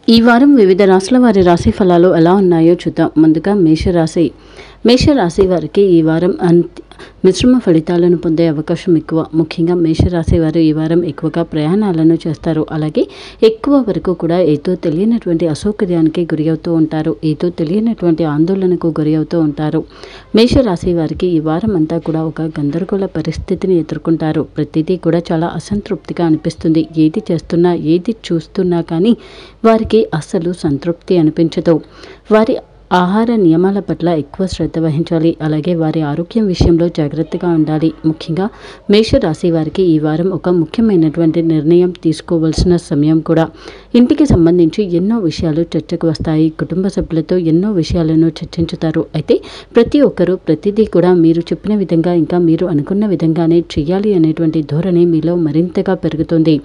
ఈ వారం వివిధ రాశుల వారి రాశి ఫలాలు ఎలా ఉన్నాయో చూద్దాం. ముందుగా మేషరాశి వారికి ఈ వారం మిశ్రమ ఫలితాలను పొందే అవకాశం ఎక్కువ. ముఖ్యంగా మేషరాశి వారు ఈ వారం ఎక్కువగా ప్రయాణాలను చేస్తారు. అలాగే ఎక్కువ వరకు కూడా ఏదో తెలియనటువంటి అసౌకర్యానికి గురి అవుతూ ఉంటారు. ఏదో తెలియనటువంటి ఆందోళనకు గురి అవుతూ ఉంటారు. మేషరాశి వారికి ఈ వారం అంతా కూడా ఒక గందరగోళ పరిస్థితిని ఎదుర్కొంటారు. ప్రతిదీ కూడా చాలా అసంతృప్తిగా అనిపిస్తుంది. ఏది చేస్తున్నా ఏది చూస్తున్నా కానీ వారికి అస్సలు సంతృప్తి అనిపించదు. వారి ఆహార నియమాల పట్ల ఎక్కువ శ్రద్ధ వహించాలి. అలాగే వారి ఆరోగ్యం విషయంలో జాగ్రత్తగా ఉండాలి. ముఖ్యంగా మేషరాశి వారికి ఈ వారం ఒక ముఖ్యమైనటువంటి నిర్ణయం తీసుకోవాల్సిన సమయం కూడా. ఇంటికి సంబంధించి ఎన్నో విషయాలు చర్చకు వస్తాయి. కుటుంబ సభ్యులతో ఎన్నో విషయాలను చర్చించుతారు. అయితే ప్రతి ఒక్కరూ ప్రతిదీ కూడా మీరు చెప్పిన విధంగా ఇంకా మీరు అనుకున్న విధంగానే చెయ్యాలి అనేటువంటి ధోరణి మీలో మరింతగా పెరుగుతుంది.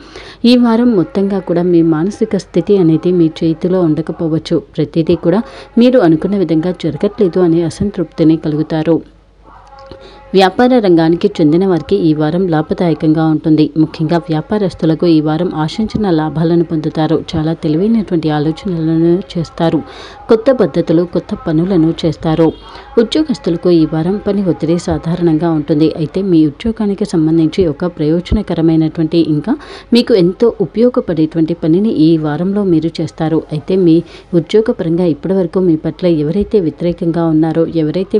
ఈ వారం మొత్తంగా కూడా మీ మానసిక స్థితి అనేది మీ చేతిలో ఉండకపోవచ్చు. ప్రతిదీ కూడా మీరు అనుకున్న విధంగా జరగట్లేదు అనే అసంతృప్తిని కలుగుతారు. వ్యాపార రంగానికి చెందిన వారికి ఈ వారం లాభదాయకంగా ఉంటుంది. ముఖ్యంగా వ్యాపారస్తులకు ఈ వారం ఆశించిన లాభాలను పొందుతారు. చాలా తెలివైనటువంటి ఆలోచనలను చేస్తారు. కొత్త పద్ధతులు, కొత్త పనులను చేస్తారు. ఉద్యోగస్తులకు ఈ వారం పని ఒత్తిడి సాధారణంగా ఉంటుంది. అయితే మీ ఉద్యోగానికి సంబంధించి ఒక ప్రయోజనకరమైనటువంటి ఇంకా మీకు ఎంతో ఉపయోగపడేటువంటి పనిని ఈ వారంలో మీరు చేస్తారు. అయితే మీ ఉద్యోగపరంగా ఇప్పటివరకు మీ పట్ల ఎవరైతే వ్యతిరేకంగా ఉన్నారో, ఎవరైతే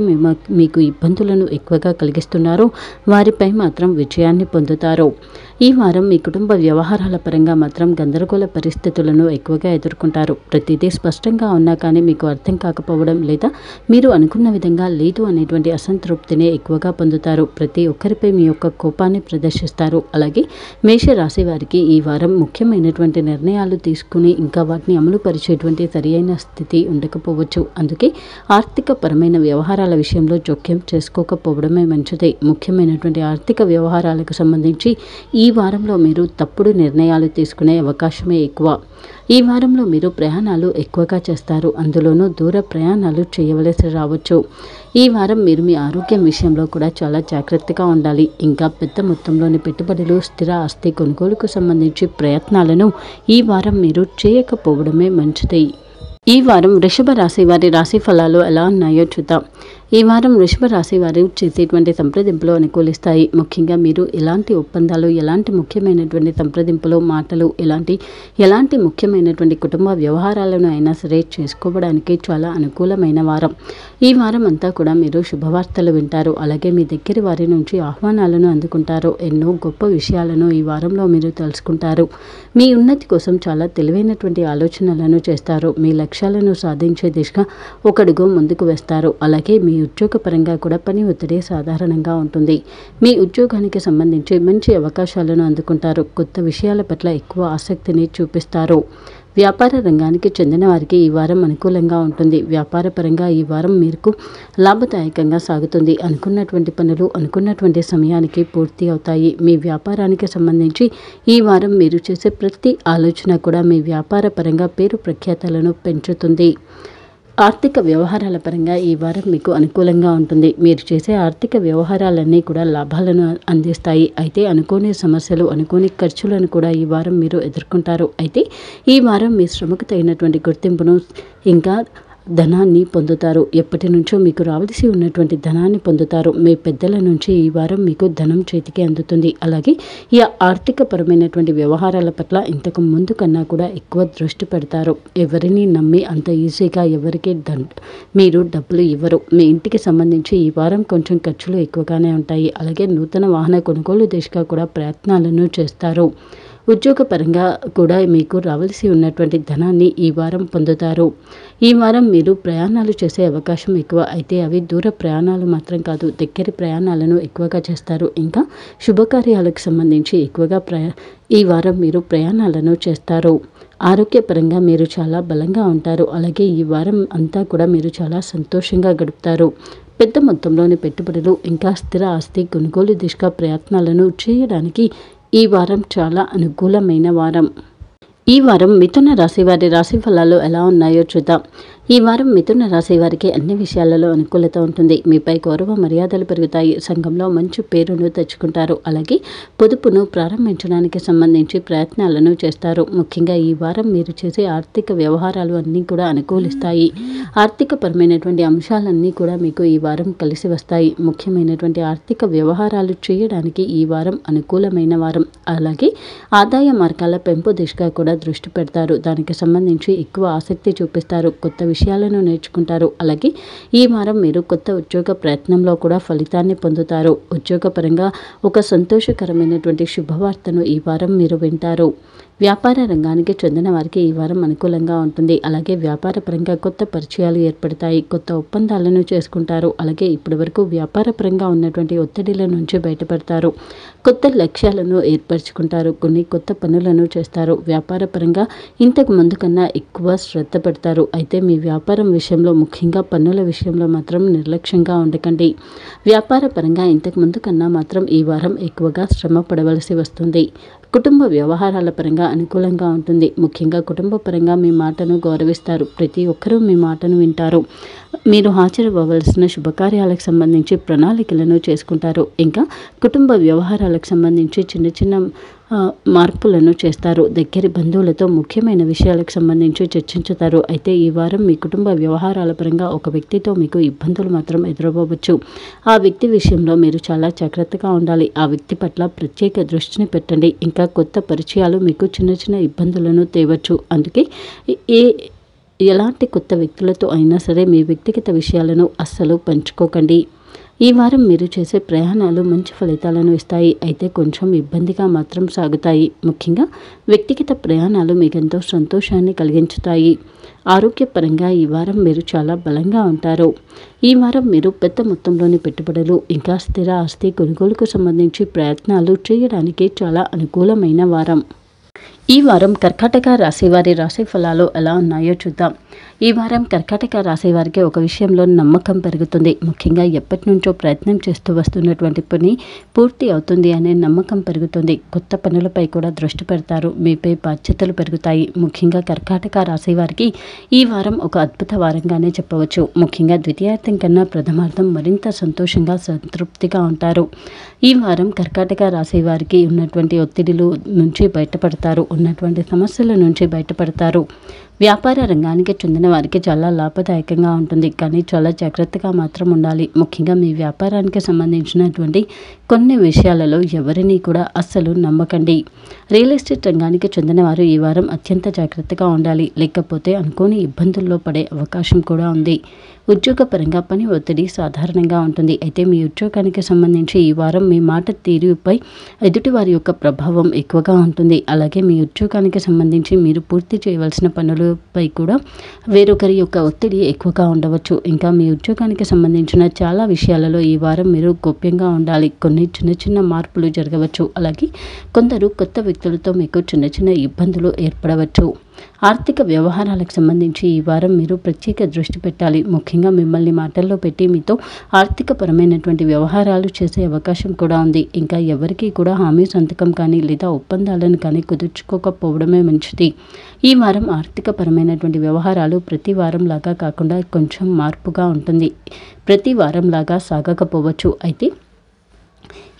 మీకు ఇబ్బందులను ఎక్కువగా కలిగిస్తున్నారో వారిపై మాత్రం విజయాన్ని పొందుతారు. ఈ వారం మీ కుటుంబ వ్యవహారాల పరంగా మాత్రం గందరగోళ పరిస్థితులను ఎక్కువగా ఎదుర్కొంటారు. ప్రతిదీ స్పష్టంగా ఉన్నా కానీ మీకు అర్థం కాకపోవడం లేదా మీరు అనుకున్న విధంగా లేదు అనేటువంటి అసంతృప్తిని ఎక్కువగా పొందుతారు. ప్రతి ఒక్కరిపై మీ యొక్క కోపాన్ని ప్రదర్శిస్తారు. అలాగే మేషరాశి వారికి ఈ వారం ముఖ్యమైనటువంటి నిర్ణయాలు తీసుకుని ఇంకా వాటిని అమలు పరిచేటువంటి సరియైన స్థితి ఉండకపోవచ్చు. అందుకే ఆర్థిక పరమైన వ్యవహారాల విషయంలో జోక్యం చేసుకోకపోవడమే మంచిది. ముఖ్యమైనటువంటి ఆర్థిక వ్యవహారాలకు సంబంధించి ఈ వారంలో మీరు తప్పుడు నిర్ణయాలు తీసుకునే అవకాశమే ఎక్కువ. ఈ వారంలో మీరు ప్రయాణాలు ఎక్కువగా చేస్తారు. అందులోనూ దూర ప్రయాణాలు చేయవలసి రావచ్చు. ఈ వారం మీరు మీ ఆరోగ్యం విషయంలో కూడా చాలా జాగ్రత్తగా ఉండాలి. ఇంకా పెద్ద మొత్తంలోని పెట్టుబడులు, స్థిర ఆస్తి కొనుగోలుకు సంబంధించి ప్రయత్నాలను ఈ వారం మీరు చేయకపోవడమే మంచిది. ఈ వారం వృషభ రాశి వారి రాశి ఫలాలు ఎలా ఉన్నాయో చూద్దాం. ఈ వారం వృషభ రాశి వారు చేసేటువంటి సంప్రదింపులు అనుకూలిస్తాయి. ముఖ్యంగా మీరు ఎలాంటి ఒప్పందాలు, ఎలాంటి ముఖ్యమైనటువంటి సంప్రదింపులు, మాటలు, ఎలాంటి ముఖ్యమైనటువంటి కుటుంబ వ్యవహారాలను అయినా సరే చేసుకోవడానికి చాలా అనుకూలమైన వారం. ఈ వారం అంతా కూడా మీరు శుభవార్తలు వింటారు. అలాగే మీ దగ్గర వారి నుంచి ఆహ్వానాలను అందుకుంటారు. ఎన్నో గొప్ప విషయాలను ఈ వారంలో మీరు తెలుసుకుంటారు. మీ ఉన్నతి కోసం చాలా తెలివైనటువంటి ఆలోచనలను చేస్తారు. మీ లక్ష్యాలను సాధించే దిశగా ఒక అడుగు ముందుకు వేస్తారు. అలాగే మీ ఉద్యోగపరంగా కూడా పని ఒత్తిడి సాధారణంగా ఉంటుంది. మీ ఉద్యోగానికి సంబంధించి మంచి అవకాశాలను అందుకుంటారు. కొత్త విషయాల పట్ల ఎక్కువ ఆసక్తిని చూపిస్తారు. వ్యాపార రంగానికి చెందిన వారికి ఈ వారం అనుకూలంగా ఉంటుంది. వ్యాపార పరంగా ఈ వారం మీకు లాభదాయకంగా సాగుతుంది. అనుకున్నటువంటి పనులు అనుకున్నటువంటి సమయానికి పూర్తి అవుతాయి. మీ వ్యాపారానికి సంబంధించి ఈ వారం మీరు చేసే ప్రతి ఆలోచన కూడా మీ వ్యాపార పరంగా పేరు ప్రఖ్యాతలను పెంచుతుంది. ఆర్థిక వ్యవహారాల పరంగా ఈ వారం మీకు అనుకూలంగా ఉంటుంది. మీరు చేసే ఆర్థిక వ్యవహారాలన్నీ కూడా లాభాలను అందిస్తాయి. అయితే అనుకోని సమస్యలు, అనుకోని ఖర్చులను కూడా ఈ వారం మీరు ఎదుర్కొంటారు. అయితే ఈ వారం మీ శ్రమకు తగినటువంటి గుర్తింపును ఇంకా ధనాన్ని పొందుతారు. ఎప్పటి నుంచో మీకు రావాల్సి ఉన్నటువంటి ధనాన్ని పొందుతారు. మీ పెద్దల నుంచి ఈ వారం మీకు ధనం చేతికి అందుతుంది. అలాగే ఈ ఆర్థిక పరమైనటువంటి వ్యవహారాల పట్ల ఇంతకు ముందు కన్నా కూడా ఎక్కువ దృష్టి పెడతారు. ఎవరిని నమ్మి అంత ఈజీగా ఎవరికి మీరు డబ్బులు ఇవ్వరు. మీ ఇంటికి సంబంధించి ఈ వారం కొంచెం ఖర్చులు ఎక్కువగానే ఉంటాయి. అలాగే నూతన వాహన కొనుగోలు దిశగా కూడా ప్రయత్నాలను చేస్తారు. ఉద్యోగపరంగా కూడా మీకు రావాల్సి ఉన్నటువంటి ధనాన్ని ఈ వారం పొందుతారు. ఈ వారం మీరు ప్రయాణాలు చేసే అవకాశం ఎక్కువ. అయితే అవి దూర ప్రయాణాలు మాత్రం కాదు, దగ్గరి ప్రయాణాలను ఎక్కువగా చేస్తారు. ఇంకా శుభకార్యాలకు సంబంధించి ఎక్కువగా ఈ వారం మీరు ప్రయాణాలను చేస్తారు. ఆరోగ్యపరంగా మీరు చాలా బలంగా ఉంటారు. అలాగే ఈ వారం అంతా కూడా మీరు చాలా సంతోషంగా గడుపుతారు. పెద్ద మొత్తంలోని పెట్టుబడులు ఇంకా స్థిర ఆస్తి కొనుగోలు దిశగా ప్రయత్నాలను చేయడానికి ఈ వారం చాలా అనుకూలమైన వారం. ఈ వారం మిథున రాశి వారి రాశి ఫలాలు ఎలా ఉన్నాయో చూద్దాం. ఈ వారం మిథున రాశి వారికి అన్ని విషయాలలో అనుకూలత ఉంటుంది. మీపై గౌరవ మర్యాదలు పెరుగుతాయి. సంఘంలో మంచి పేరును తెచ్చుకుంటారు. అలాగే పొదుపును ప్రారంభించడానికి సంబంధించి ప్రయత్నాలను చేస్తారు. ముఖ్యంగా ఈ వారం మీరు చేసే ఆర్థిక వ్యవహారాలు అన్నీ కూడా అనుకూలిస్తాయి. ఆర్థికపరమైనటువంటి అంశాలన్నీ కూడా మీకు ఈ వారం కలిసి వస్తాయి. ముఖ్యమైనటువంటి ఆర్థిక వ్యవహారాలు చేయడానికి ఈ వారం అనుకూలమైన వారం. అలాగే ఆదాయ మార్గాల పెంపు దిశగా కూడా దృష్టి పెడతారు. దానికి సంబంధించి ఎక్కువ ఆసక్తి చూపిస్తారు. కొత్త విషయాలను నేర్చుకుంటారు. అలాగే ఈ వారం మీరు కొత్త ఉద్యోగ ప్రయత్నంలో కూడా ఫలితాన్ని పొందుతారు. ఉద్యోగపరంగా ఒక సంతోషకరమైనటువంటి శుభవార్తను ఈ వారం మీరు వింటారు. వ్యాపార రంగానికి చెందిన వారికి ఈ వారం అనుకూలంగా ఉంటుంది. అలాగే వ్యాపార పరంగా కొత్త పరిచయాలు ఏర్పడతాయి. కొత్త ఒప్పందాలను చేసుకుంటారు. అలాగే ఇప్పటి వరకు వ్యాపార పరంగా ఉన్నటువంటి ఒత్తిడిల నుంచి బయటపడతారు. కొత్త లక్ష్యాలను ఏర్పరచుకుంటారు. కొన్ని కొత్త పనులను చేస్తారు. వ్యాపార పరంగా ఇంతకు ముందు కన్నా ఎక్కువ శ్రద్ధ పెడతారు. అయితే మీ వ్యాపారం విషయంలో, ముఖ్యంగా పన్నుల విషయంలో మాత్రం నిర్లక్ష్యంగా ఉండకండి. వ్యాపార పరంగా ఇంతకు ముందు కన్నా మాత్రం ఈ వారం ఎక్కువగా శ్రమ పడవలసి వస్తుంది. కుటుంబ వ్యవహారాల పరంగా అనుకూలంగా ఉంటుంది. ముఖ్యంగా కుటుంబ పరంగా మీ మాటను గౌరవిస్తారు. ప్రతి ఒక్కరూ మీ మాటను వింటారు. మీరు హాజరవ్వవలసిన శుభకార్యాలకు సంబంధించి ప్రణాళికలను చేసుకుంటారు. ఇంకా కుటుంబ వ్యవహారాలకు సంబంధించి చిన్న చిన్న మార్పులను చేస్తారు. దగ్గరి బంధువులతో ముఖ్యమైన విషయాలకు సంబంధించి చర్చించుతారు. అయితే ఈ వారం మీ కుటుంబ వ్యవహారాల పరంగా ఒక వ్యక్తితో మీకు ఇబ్బందులు మాత్రం ఎదురవ్వచ్చు. ఆ వ్యక్తి విషయంలో మీరు చాలా జాగ్రత్తగా ఉండాలి. ఆ వ్యక్తి పట్ల ప్రత్యేక దృష్టిని పెట్టండి. ఇంకా కొత్త పరిచయాలు మీకు చిన్న చిన్న ఇబ్బందులను తేవచ్చు. అందుకే ఎలాంటి కొత్త వ్యక్తులతో అయినా సరే మీ వ్యక్తిగత విషయాలను అస్సలు పంచుకోకండి. ఈ వారం మీరు చేసే ప్రయాణాలు మంచి ఫలితాలను ఇస్తాయి. అయితే కొంచెం ఇబ్బందిగా మాత్రం సాగుతాయి. ముఖ్యంగా వ్యక్తిగత ప్రయాణాలు మీకు ఎంతో సంతోషాన్ని కలిగించుతాయి. ఆరోగ్యపరంగా ఈ వారం మీరు చాలా బలంగా ఉంటారు. ఈ వారం మీరు పెద్ద మొత్తంలోని పెట్టుబడులు, ఇంకా స్థిర ఆస్తి కొనుగోలుకు సంబంధించి ప్రయత్నాలు చేయడానికి చాలా అనుకూలమైన వారం. ఈ వారం కర్కాటక రాశి వారి రాశి ఫలాలు ఎలా ఉన్నాయో చూద్దాం. ఈ వారం కర్కాటక రాశి వారికి ఒక విషయంలో నమ్మకం పెరుగుతుంది. ముఖ్యంగా ఎప్పటి నుంచో ప్రయత్నం చేస్తూ వస్తున్నటువంటి పని పూర్తి అవుతుంది అనే నమ్మకం పెరుగుతుంది. కొత్త పనులపై కూడా దృష్టి పెడతారు. మీపై బాధ్యతలు పెరుగుతాయి. ముఖ్యంగా కర్కాటక రాశి వారికి ఈ వారం ఒక అద్భుత వారంగానే చెప్పవచ్చు. ముఖ్యంగా ద్వితీయార్థం కన్నా ప్రథమార్థం మరింత సంతోషంగా, సంతృప్తిగా ఉంటారు. ఈ వారం కర్కాటక రాశి వారికి ఉన్నటువంటి ఒత్తిడిలు నుంచి బయటపడతారు. ఉన్నటువంటి సమస్యల నుంచి బయటపడతారు. వ్యాపార రంగానికి చెందిన వారికి చాలా లాభదాయకంగా ఉంటుంది. కానీ చాలా జాగ్రత్తగా మాత్రం ఉండాలి. ముఖ్యంగా మీ వ్యాపారానికి సంబంధించినటువంటి కొన్ని విషయాలలో ఎవరిని కూడా అస్సలు నమ్మకండి. రియల్ ఎస్టేట్ రంగానికి చెందిన వారు ఈ వారం అత్యంత జాగ్రత్తగా ఉండాలి. లేకపోతే అనుకోని ఇబ్బందుల్లో పడే అవకాశం కూడా ఉంది. ఉద్యోగపరంగా పని ఒత్తిడి సాధారణంగా ఉంటుంది. అయితే మీ ఉద్యోగానికి సంబంధించి ఈ వారం మీ మాట తీరుపై ఎదుటి వారి యొక్క ప్రభావం ఎక్కువగా ఉంటుంది. అలాగే మీ ఉద్యోగానికి సంబంధించి మీరు పూర్తి చేయవలసిన పనులపై కూడా వేరొకరి యొక్క ఒత్తిడి ఎక్కువగా ఉండవచ్చు. ఇంకా మీ ఉద్యోగానికి సంబంధించిన చాలా విషయాలలో ఈ వారం మీరు గోప్యంగా ఉండాలి. కొన్ని చిన్న చిన్న మార్పులు జరగవచ్చు. అలాగే కొందరు కొత్త వ్యక్తులతో మీకు చిన్న చిన్న ఇబ్బందులు ఏర్పడవచ్చు. ఆర్థిక వ్యవహారాలకు సంబంధించి ఈ వారం మీరు ప్రత్యేక దృష్టి పెట్టాలి. ముఖ్యంగా మిమ్మల్ని మాటల్లో పెట్టి మీతో ఆర్థికపరమైనటువంటి వ్యవహారాలు చేసే అవకాశం కూడా ఉంది. ఇంకా ఎవరికీ కూడా హామీ సంతకం కానీ లేదా ఒప్పందాలను కానీ కుదుర్చుకోకపోవడమే మంచిది. ఈ వారం ఆర్థికపరమైనటువంటి వ్యవహారాలు ప్రతి వారం లాగా కాకుండా కొంచెం మార్పుగా ఉంటుంది. ప్రతి వారం లాగా సాగకపోవచ్చు. అయితే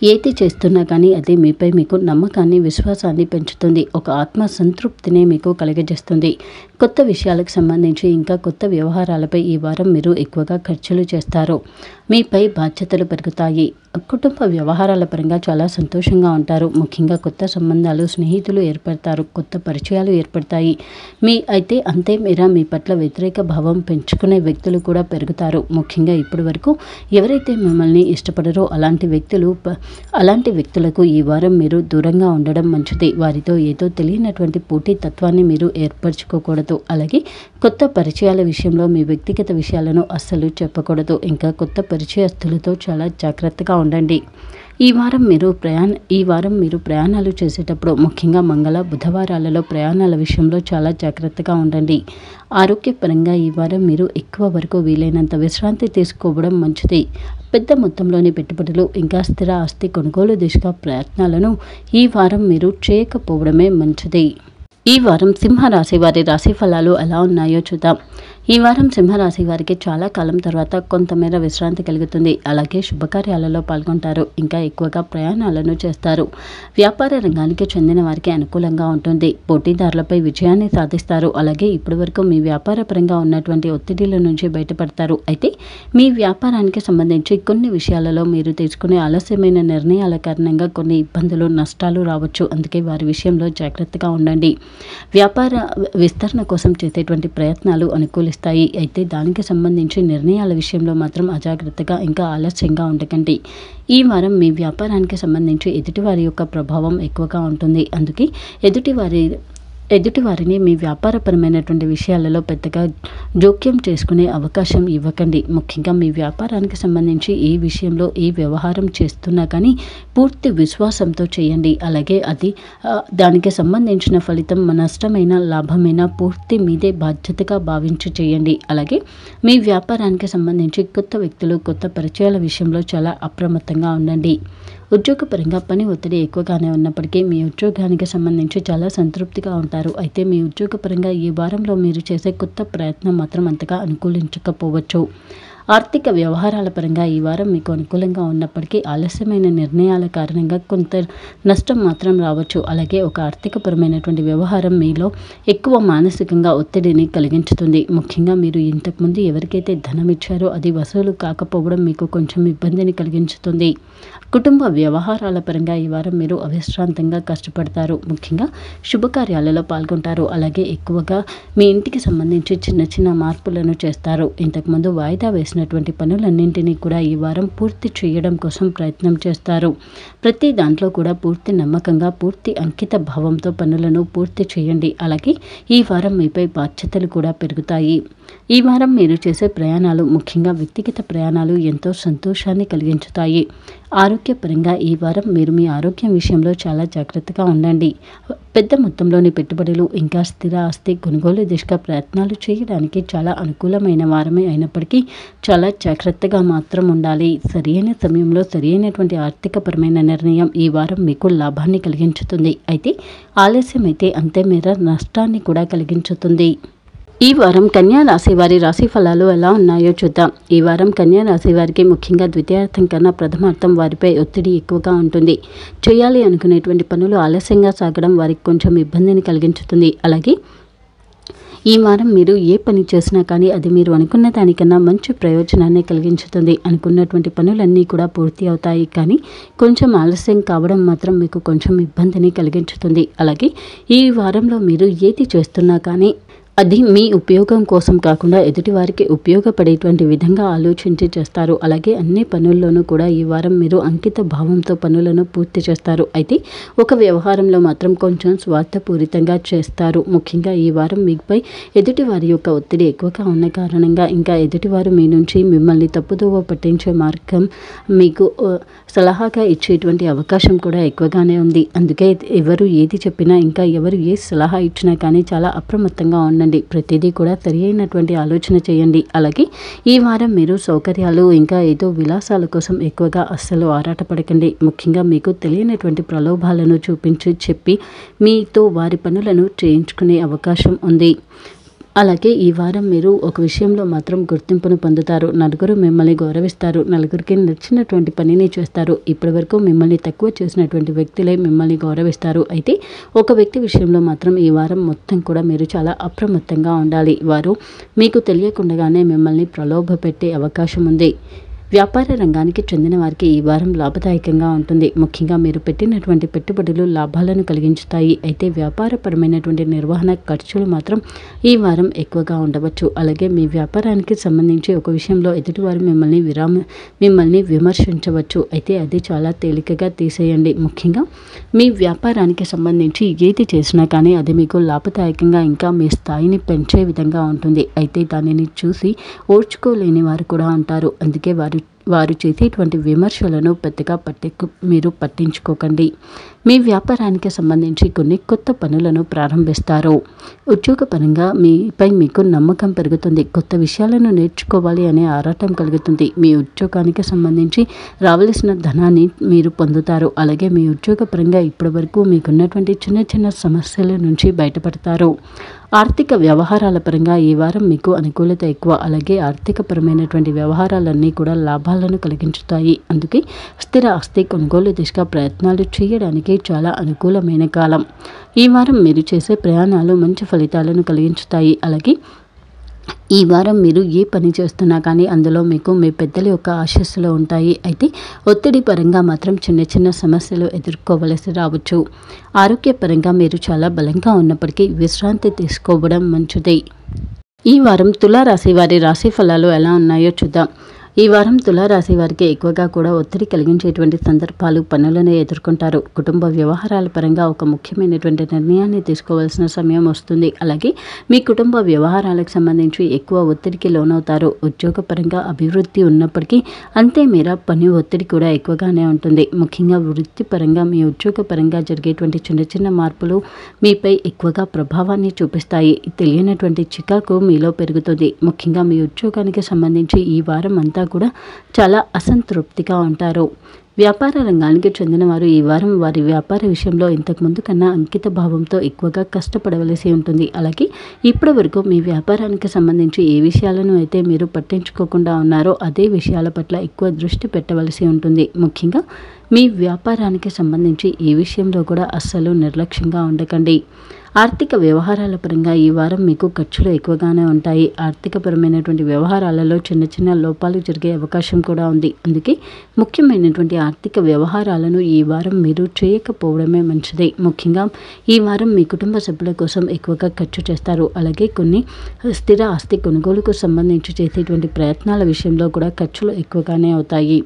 ఏది చేస్తున్నా కానీ అది మీపై మీకు నమ్మకాన్ని, విశ్వాసాన్ని పెంచుతుంది. ఒక ఆత్మ సంతృప్తిని మీకు కలిగజేస్తుంది. కొత్త విషయాలకు సంబంధించి ఇంకా కొత్త వ్యవహారాలపై ఈ వారం మీరు ఎక్కువగా ఖర్చులు చేస్తారు. మీపై బాధ్యతలు పెరుగుతాయి. కుటుంబ వ్యవహారాల పరంగా చాలా సంతోషంగా ఉంటారు. ముఖ్యంగా కొత్త సంబంధాలు, స్నేహితులు ఏర్పడతారు. కొత్త పరిచయాలు ఏర్పడతాయి. అయితే అంతే మేర మీ పట్ల వ్యతిరేక భావం పెంచుకునే వ్యక్తులు కూడా పెరుగుతారు. ముఖ్యంగా ఇప్పటి వరకు ఎవరైతే మిమ్మల్ని ఇష్టపడరో అలాంటి వ్యక్తులకు ఈ వారం మీరు దూరంగా ఉండడం మంచిది. వారితో ఏదో తెలియనటువంటి పోటీ తత్వాన్ని మీరు ఏర్పరచుకోకూడదు. అలాగే కొత్త పరిచయాల విషయంలో మీ వ్యక్తిగత విషయాలను అస్సలు చెప్పకూడదు. ఇంకా కొత్త పరిచయస్తులతో చాలా జాగ్రత్తగా ఉండండి. ఈ వారం మీరు ప్రయాణాలు చేసేటప్పుడు ముఖ్యంగా మంగళ, బుధవారాలలో ప్రయాణాల విషయంలో చాలా జాగ్రత్తగా ఉండండి. ఆరోగ్యపరంగా ఈ వారం మీరు ఎక్కువ వరకు వీలైనంత విశ్రాంతి తీసుకోవడం మంచిది. పెద్ద మొత్తంలోని పెట్టుబడులు ఇంకా స్థిర ఆస్తి కొనుగోలు దిశగా ప్రయత్నాలను ఈ వారం మీరు చేయకపోవడమే మంచిది. ఈ వారం సింహరాశి వారి రాశి ఫలాలు ఎలా ఉన్నాయో చూద్దాం. ఈ వారం సింహరాశి వారికి చాలా కాలం తర్వాత కొంతమేర విశ్రాంతి కలుగుతుంది. అలాగే శుభకార్యాలలో పాల్గొంటారు. ఇంకా ఎక్కువగా ప్రయాణాలను చేస్తారు. వ్యాపార రంగానికి చెందిన వారికి అనుకూలంగా ఉంటుంది. పోటీదారులపై విజయాన్ని సాధిస్తారు. అలాగే ఇప్పటివరకు మీ వ్యాపార పరంగా ఉన్నటువంటి ఒత్తిడిల నుంచి బయటపడతారు. అయితే మీ వ్యాపారానికి సంబంధించి కొన్ని విషయాలలో మీరు తీసుకునే ఆలస్యమైన నిర్ణయాల కారణంగా కొన్ని ఇబ్బందులు, నష్టాలు రావచ్చు. అందుకే వారి విషయంలో జాగ్రత్తగా ఉండండి. వ్యాపార విస్తరణ కోసం చేసేటువంటి ప్రయత్నాలు అనుకూలిస్తాయి. అయితే దానికి సంబంధించి నిర్ణయాల విషయంలో మాత్రం అజాగ్రత్తగా ఇంకా ఆలస్యంగా ఉండకండి. ఈ వారం మీ వ్యాపారానికి సంబంధించి ఎదుటివారి యొక్క ప్రభావం ఎక్కువగా ఉంటుంది. అందుకే ఎదుటివారిని మీ వ్యాపారపరమైనటువంటి విషయాలలో పెద్దగా జోక్యం చేసుకునే అవకాశం ఇవ్వకండి. ముఖ్యంగా మీ వ్యాపారానికి సంబంధించి ఏ విషయంలో ఏ వ్యవహారం చేస్తున్నా కానీ పూర్తి విశ్వాసంతో చేయండి. అలాగే అది దానికి సంబంధించిన ఫలితం నష్టమైన లాభమైన పూర్తి మీదే బాధ్యతగా భావించి చేయండి. అలాగే మీ వ్యాపారానికి సంబంధించి కొత్త వ్యక్తులు, కొత్త పరిచయాల విషయంలో చాలా అప్రమత్తంగా ఉండండి. ఉద్యోగపరంగా పని ఒత్తిడి ఎక్కువగానే ఉన్నప్పటికీ మీ ఉద్యోగానికి సంబంధించి చాలా సంతృప్తిగా ఉంటారు. అయితే మీ ఉద్యోగపరంగా ఈ వారంలో మీరు చేసే కొత్త ప్రయత్నం మాత్రం అంతగా అనుకూలించకపోవచ్చు. ఆర్థిక వ్యవహారాల పరంగా ఈ వారం మీకు అనుకూలంగా ఉన్నప్పటికీ ఆలస్యమైన నిర్ణయాల కారణంగా కొంత నష్టం మాత్రం రావచ్చు. అలాగే ఒక ఆర్థికపరమైనటువంటి వ్యవహారం మీలో ఎక్కువ మానసికంగా ఒత్తిడిని కలిగించుతుంది. ముఖ్యంగా మీరు ఇంతకుముందు ఎవరికైతే ధనం ఇచ్చారో అది వసూలు కాకపోవడం మీకు కొంచెం ఇబ్బందిని కలిగించుతుంది. కుటుంబ వ్యవహారాల పరంగా ఈ వారం మీరు అవిశ్రాంతంగా కష్టపడతారు. ముఖ్యంగా శుభకార్యాలలో పాల్గొంటారు. అలాగే ఎక్కువగా మీ ఇంటికి సంబంధించి చిన్న చిన్న మార్పులను చేస్తారు. ఇంతకుముందు వాయిదా వేసినటువంటి పనులన్నింటినీ కూడా ఈ వారం పూర్తి చేయడం కోసం ప్రయత్నం చేస్తారు. ప్రతి దాంట్లో కూడా పూర్తి నమ్మకంగా, పూర్తి అంకిత భావంతో పనులను పూర్తి చేయండి. అలాగే ఈ వారం మీపై బాధ్యతలు కూడా పెరుగుతాయి. ఈ వారం మీరు చేసే ప్రయాణాలు, ముఖ్యంగా వ్యక్తిగత ప్రయాణాలు ఎంతో సంతోషాన్ని కలిగించుతాయి. ఆరోగ్యపరంగా ఈ వారం మీరు మీ ఆరోగ్యం విషయంలో చాలా జాగ్రత్తగా ఉండండి. పెద్ద మొత్తంలోని పెట్టుబడులు ఇంకా స్థిర ఆస్తి కొనుగోలు దిశగా ప్రయత్నాలు చేయడానికి చాలా అనుకూలమైన వారమే అయినప్పటికీ చాలా జాగ్రత్తగా మాత్రం ఉండాలి. సరైన సమయంలో సరైనటువంటి ఆర్థికపరమైన నిర్ణయం ఈ వారం మీకు లాభాన్ని కలిగించుతుంది. అయితే ఆలస్యమైతే అంతే మేర నష్టాన్ని కూడా కలిగించుతుంది. ఈ వారం కన్యా రాశి వారి రాశి ఫలాలు ఎలా ఉన్నాయో చూద్దాం. ఈ వారం కన్యా రాశి వారికి ముఖ్యంగా ద్వితీయార్థం కన్నా ప్రథమార్థం వారిపై ఒత్తిడి ఎక్కువగా ఉంటుంది. చేయాలి అనుకునేటువంటి పనులు ఆలస్యంగా సాగడం వారికి కొంచెం ఇబ్బందిని కలిగించుతుంది. అలాగే ఈ వారం మీరు ఏ పని చేసినా కానీ అది మీరు అనుకున్న దానికన్నా మంచి ప్రయోజనాన్ని కలిగించుతుంది. అనుకున్నటువంటి పనులన్నీ కూడా పూర్తి అవుతాయి. కానీ కొంచెం ఆలస్యం కావడం మాత్రం మీకు కొంచెం ఇబ్బందిని కలిగించుతుంది. అలాగే ఈ వారంలో మీరు ఏది చేస్తున్నా కానీ అది మీ ఉపయోగం కోసం కాకుండా ఎదుటివారికి ఉపయోగపడేటువంటి విధంగా ఆలోచించి చేస్తారు. అలాగే అన్ని పనుల్లోనూ కూడా ఈ వారం మీరు అంకిత భావంతో పనులను పూర్తి చేస్తారు. అయితే ఒక వ్యవహారంలో మాత్రం కొంచెం స్వార్థపూరితంగా చేస్తారు. ముఖ్యంగా ఈ వారం మీపై ఎదుటివారి యొక్క ఒత్తిడి ఎక్కువగా ఉన్న కారణంగా ఇంకా ఎదుటివారు మీ నుంచి మిమ్మల్ని తప్పుదోవ పట్టించే మార్గం మీకు సలహాగా ఇచ్చేటువంటి అవకాశం కూడా ఎక్కువగానే ఉంది. అందుకే ఎవరు ఏది చెప్పినా ఇంకా ఎవరు ఏ సలహా ఇచ్చినా కానీ చాలా అప్రమత్తంగా ఉండండి. ప్రతిదీ కూడా సరి అయినటువంటి ఆలోచన చేయండి. అలాగే ఈ వారం మీరు సౌకర్యాలు ఇంకా ఏదో విలాసాల కోసం ఎక్కువగా అస్సలు ఆరాటపడకండి. ముఖ్యంగా మీకు తెలియనటువంటి ప్రలోభాలను చూపించి చెప్పి మీతో వారి పనులను చేయించుకునే అవకాశం ఉంది. అలాగే ఈ వారం మీరు ఒక విషయంలో మాత్రం గుర్తింపును పొందుతారు. నలుగురు మిమ్మల్ని గౌరవిస్తారు. నలుగురికి నచ్చినటువంటి పనిని చేస్తారు. ఇప్పటివరకు మిమ్మల్ని తక్కువ చేసినటువంటి వ్యక్తులే మిమ్మల్ని గౌరవిస్తారు. అయితే ఒక వ్యక్తి విషయంలో మాత్రం ఈ వారం మొత్తం కూడా మీరు చాలా అప్రమత్తంగా ఉండాలి. వారు మీకు తెలియకుండానే మిమ్మల్ని ప్రలోభ పెట్టే అవకాశం ఉంది. వ్యాపార రంగానికి చెందిన వారికి ఈ వారం లాభదాయకంగా ఉంటుంది. ముఖ్యంగా మీరు పెట్టినటువంటి పెట్టుబడులు లాభాలను కలిగించుతాయి. అయితే వ్యాపారపరమైనటువంటి నిర్వహణ ఖర్చులు మాత్రం ఈ వారం ఎక్కువగా ఉండవచ్చు. అలాగే మీ వ్యాపారానికి సంబంధించి ఒక విషయంలో ఎదుటివారు మిమ్మల్ని విమర్శించవచ్చు. అయితే అది చాలా తేలికగా తీసేయండి. ముఖ్యంగా మీ వ్యాపారానికి సంబంధించి ఏది చేసినా కానీ అది మీకు లాభదాయకంగా ఇంకా మీ స్థాయిని పెంచే విధంగా ఉంటుంది. అయితే దానిని చూసి ఓర్చుకోలేని వారు కూడా ఉంటారు. అందుకే వారు చేసేటువంటి విమర్శలను పెద్దగా మీరు పట్టించుకోకండి. మీ వ్యాపారానికి సంబంధించి కొన్ని కొత్త పనులను ప్రారంభిస్తారు. ఉద్యోగపరంగా మీపై మీకు నమ్మకం పెరుగుతుంది. కొత్త విషయాలను నేర్చుకోవాలి అనే ఆరాటం కలుగుతుంది. మీ ఉద్యోగానికి సంబంధించి రావలసిన ధనాన్ని మీరు పొందుతారు. అలాగే మీ ఉద్యోగపరంగా ఇప్పటివరకు మీకున్నటువంటి చిన్న చిన్న సమస్యల నుంచి బయటపడతారు. ఆర్థిక వ్యవహారాల పరంగా ఈ వారం మీకు అనుకూలత ఎక్కువ. అలాగే ఆర్థికపరమైనటువంటి వ్యవహారాలన్నీ కూడా లాభాలను కలిగించుతాయి. అందుకే స్థిర ఆస్తి కొనుగోలు దిశగా ప్రయత్నాలు చేయడానికి చాలా అనుకూలమైన కాలం. ఈ వారం మీరు చేసే ప్రయాణాలు మంచి ఫలితాలను కలిగించుతాయి. అలాగే ఈ వారం మీరు ఏ పని చేస్తున్నా కానీ అందులో మీకు మీ పెద్దల యొక్క ఆశీస్సులు ఉంటాయి. అయితే ఒత్తిడి పరంగా మాత్రం చిన్న చిన్న సమస్యలు ఎదుర్కోవలసి రావచ్చు. ఆరోగ్యపరంగా మీరు చాలా బలంగా ఉన్నప్పటికీ విశ్రాంతి తీసుకోవడం మంచిది. ఈ వారం తులారాశి వారి రాశి ఫలాలు ఎలా ఉన్నాయో చూద్దాం. ఈ వారం తులారాశి వారికి ఎక్కువగా కూడా ఒత్తిడి కలిగించేటువంటి సందర్భాలు, పనులను ఎదుర్కొంటారు. కుటుంబ వ్యవహారాల పరంగా ఒక ముఖ్యమైనటువంటి నిర్ణయాన్ని తీసుకోవాల్సిన సమయం వస్తుంది. అలాగే మీ కుటుంబ వ్యవహారాలకు సంబంధించి ఎక్కువ ఒత్తిడికి లోనవుతారు. ఉద్యోగపరంగా అభివృద్ధి ఉన్నప్పటికీ అంతే మేర పని ఒత్తిడి కూడా ఎక్కువగానే ఉంటుంది. ముఖ్యంగా వృత్తిపరంగా మీ ఉద్యోగపరంగా జరిగేటువంటి చిన్న చిన్న మార్పులు మీపై ఎక్కువగా ప్రభావాన్ని చూపిస్తాయి. తెలియనటువంటి చికాకు మీలో పెరుగుతుంది. ముఖ్యంగా మీ ఉద్యోగానికి సంబంధించి ఈ వారం అంతా కూడా చాలా అసంతృప్తిగా ఉంటారు. వ్యాపార రంగానికి చెందిన వారు ఈ వారం వారి వ్యాపార విషయంలో ఇంతకుముందు కన్నా అంకిత భావంతో ఎక్కువగా కష్టపడవలసి ఉంటుంది. అలాగే ఇప్పటి వరకు మీ వ్యాపారానికి సంబంధించి ఏ విషయాలను అయితే మీరు పట్టించుకోకుండా ఉన్నారో అదే విషయాల పట్ల ఎక్కువ దృష్టి పెట్టవలసి ఉంటుంది. ముఖ్యంగా మీ వ్యాపారానికి సంబంధించి ఏ విషయంలో కూడా అస్సలు నిర్లక్ష్యంగా ఉండకండి. ఆర్థిక వ్యవహారాల పరంగా ఈ వారం మీకు ఖర్చులు ఎక్కువగానే ఉంటాయి. ఆర్థికపరమైనటువంటి వ్యవహారాలలో చిన్న చిన్న లోపాలు జరిగే అవకాశం కూడా ఉంది. అందుకే ముఖ్యమైనటువంటి ఆర్థిక వ్యవహారాలను ఈ వారం మీరు చేయకపోవడమే మంచిది. ముఖ్యంగా ఈ వారం మీ కుటుంబ సభ్యుల కోసం ఎక్కువగా ఖర్చు చేస్తారు. అలాగే కొన్ని స్థిర ఆస్తి కొనుగోలుకు సంబంధించి చేసేటువంటి ప్రయత్నాల విషయంలో కూడా ఖర్చులు ఎక్కువగానే అవుతాయి.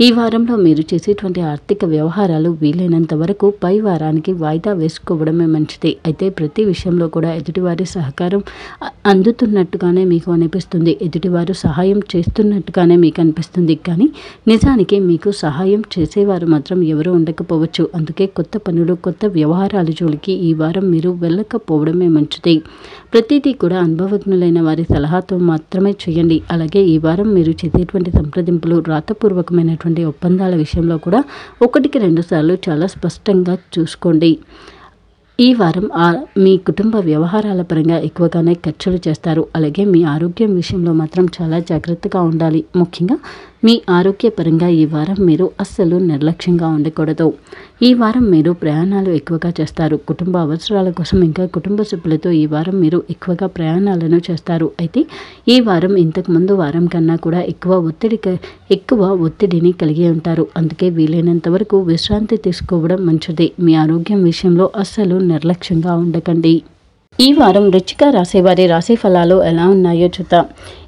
ఈ వారంలో మీరు చేసేటువంటి ఆర్థిక వ్యవహారాలు వీలైనంత వరకు పై వారానికి వాయిదా వేసుకోవడమే మంచిది. అయితే ప్రతి విషయంలో కూడా ఎదుటివారి సహకారం అందుతున్నట్టుగానే మీకు అనిపిస్తుంది. ఎదుటివారు సహాయం చేస్తున్నట్టుగానే మీకు అనిపిస్తుంది. కానీ నిజానికి మీకు సహాయం చేసేవారు మాత్రం ఎవరూ ఉండకపోవచ్చు. అందుకే కొత్త పనులు, కొత్త వ్యవహారాల జోలికి ఈ వారం మీరు వెళ్ళకపోవడమే మంచిది. ప్రతిదీ కూడా అనుభవజ్ఞులైన వారి సలహాతో మాత్రమే చేయండి. అలాగే ఈ వారం మీరు చేసేటువంటి సంప్రదింపులు, రాతపూర్వకమైనటువంటి ఒప్పందాల విషయంలో కూడా 1-2 సార్లు చాలా స్పష్టంగా చూసుకోండి. ఈ వారం మీ కుటుంబ వ్యవహారాల పరంగా ఎక్కువగానే ఖర్చులు చేస్తారు. అలాగే మీ ఆరోగ్యం విషయంలో మాత్రం చాలా జాగ్రత్తగా ఉండాలి. ముఖ్యంగా మీ ఆరోగ్యపరంగా ఈ వారం మీరు అస్సలు నిర్లక్ష్యంగా ఉండకూడదు. ఈ వారం మీరు ప్రయాణాలు ఎక్కువగా చేస్తారు. కుటుంబ అవసరాల కోసం ఇంకా కుటుంబ సభ్యులతో ఈ వారం మీరు ఎక్కువగా ప్రయాణాలను చేస్తారు. అయితే ఈ వారం ఇంతకుముందు వారం కన్నా కూడా ఎక్కువ ఒత్తిడిని కలిగి ఉంటారు. అందుకే వీలైనంత వరకు విశ్రాంతి తీసుకోవడం మంచిది. మీ ఆరోగ్యం విషయంలో అస్సలు నిర్లక్ష్యంగా ఉండకండి. ఈ వారం వృశ్చిక రాశి వారి రాశి ఫలాలు ఎలా ఉన్నాయో చూద్దాం.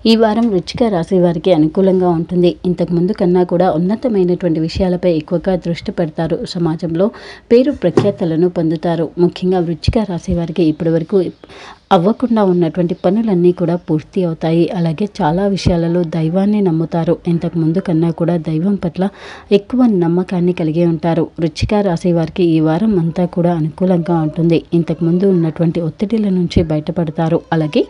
ఈ వారం వృశ్చిక రాశి వారికి అనుకూలంగా ఉంటుంది. ఇంతకుముందు కన్నా కూడా ఉన్నతమైనటువంటి విషయాలపై ఎక్కువగా దృష్టి పెడతారు. సమాజంలో పేరు ప్రఖ్యాతలను పొందుతారు. ముఖ్యంగా వృశ్చిక రాశి వారికి ఇప్పటివరకు అవ్వకుండా ఉన్నటువంటి పనులన్నీ కూడా పూర్తి అవుతాయి. అలాగే చాలా విషయాలలో దైవాన్ని నమ్ముతారు. ఇంతకుముందు కన్నా కూడా దైవం పట్ల ఎక్కువ నమ్మకాన్ని కలిగి ఉంటారు. వృశ్చిక రాశి వారికి ఈ వారం అంతా కూడా అనుకూలంగా ఉంటుంది. ఇంతకుముందు ఉన్నటువంటి ఒత్తిడిల నుంచి బయటపడతారు. అలాగే